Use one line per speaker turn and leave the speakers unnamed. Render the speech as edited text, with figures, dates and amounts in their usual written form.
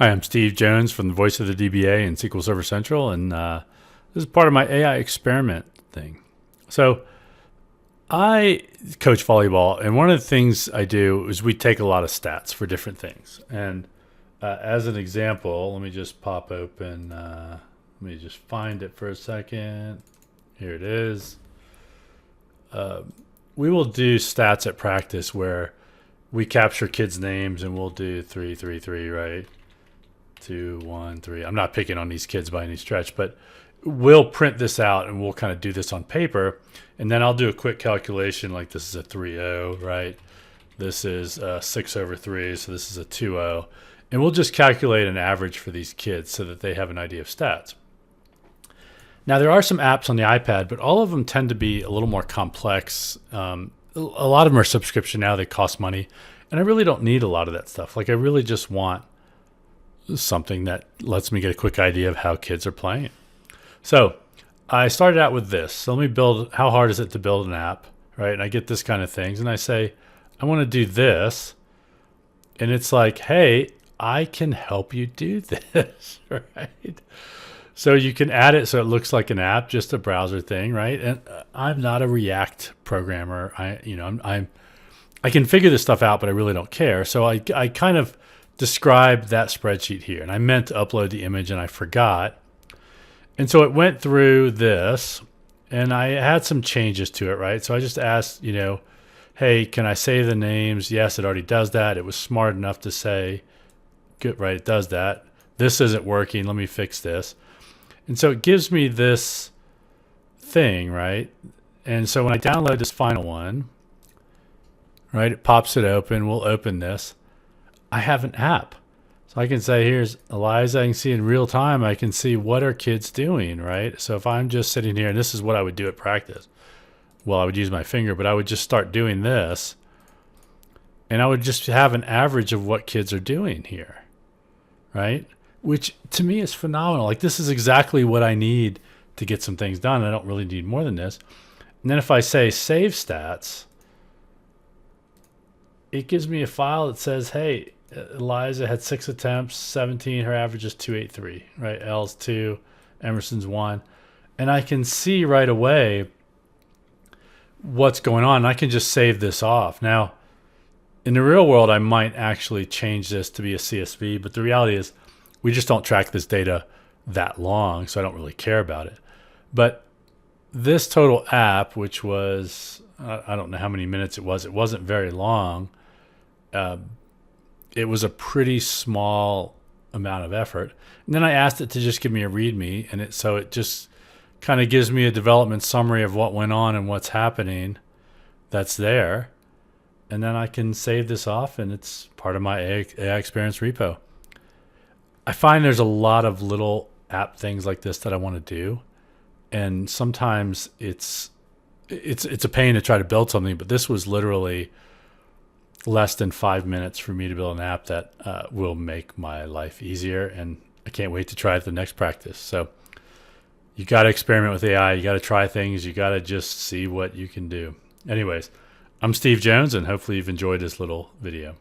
Hi, I'm Steve Jones from the Voice of the DBA and SQL Server Central, and this is part of my AI experiment thing. So, I coach volleyball, and one of the things I do is we take a lot of stats for different things. And as an example, let me just pop open, let me just find it for a second. Here it is. We will do stats at practice where we capture kids' names and we'll do 333, right? 2, 1, 3. I'm not picking on these kids by any stretch, but we'll print this out and we'll kind of do this on paper. And then I'll do a quick calculation like this is a 3-0, right? This is 6 over 3, so this is a 2-0. And we'll just calculate an average for these kids so that they have an idea of stats. Now, there are some apps on the iPad, but all of them tend to be a little more complex. A lot of them are subscription now. They cost money. And I really don't need a lot of that stuff. Like, I really just want something that lets me get a quick idea of how kids are playing. So I started out with this. So let me build, how hard is it to build an app, right? And I get this kind of things. And I say, I want to do this. And it's like, hey, I can help you do this, right? So you can add it so it looks like an app, just a browser thing, right? And I'm not a React programmer. I can figure this stuff out, but I really don't care. So I kind of described that spreadsheet here, and I meant to upload the image and I forgot. And so it went through this and I had some changes to it, right? So I just asked, hey, can I save the names? Yes, it already does that. It was smart enough to say, good, right, it does that. This isn't working. Let me fix this. And so it gives me this thing, right? And so when I download this final one, right, it pops it open. We'll open this. I have an app. So I can say, here's Eliza. I can see in real time, I can see what are kids doing, right? So if I'm just sitting here, and this is what I would do at practice. Well, I would use my finger, but I would just start doing this. And I would just have an average of what kids are doing here, right? Which to me is phenomenal. Like, this is exactly what I need to get some things done. I don't really need more than this. And then if I say save stats, it gives me a file that says, hey, Eliza had 6 attempts, 17, her average is 283, right? L's 2, Emerson's 1. And I can see right away what's going on. I can just save this off. Now, in the real world, I might actually change this to be a CSV, but the reality is we just don't track this data that long, so I don't really care about it. But this total app, which was, I don't know how many minutes it wasn't very long. It was a pretty small amount of effort. And then I asked it to just give me a README, and it just kind of gives me a development summary of what went on and what's happening that's there. And then I can save this off, and it's part of my AI experience repo. I find there's a lot of little app things like this that I want to do. And sometimes it's a pain to try to build something, but this was literally less than 5 minutes for me to build an app that will make my life easier. And I can't wait to try it the next practice. So you got to experiment with AI. You got to try things. You got to just see what you can do. Anyways, I'm Steve Jones, and hopefully you've enjoyed this little video.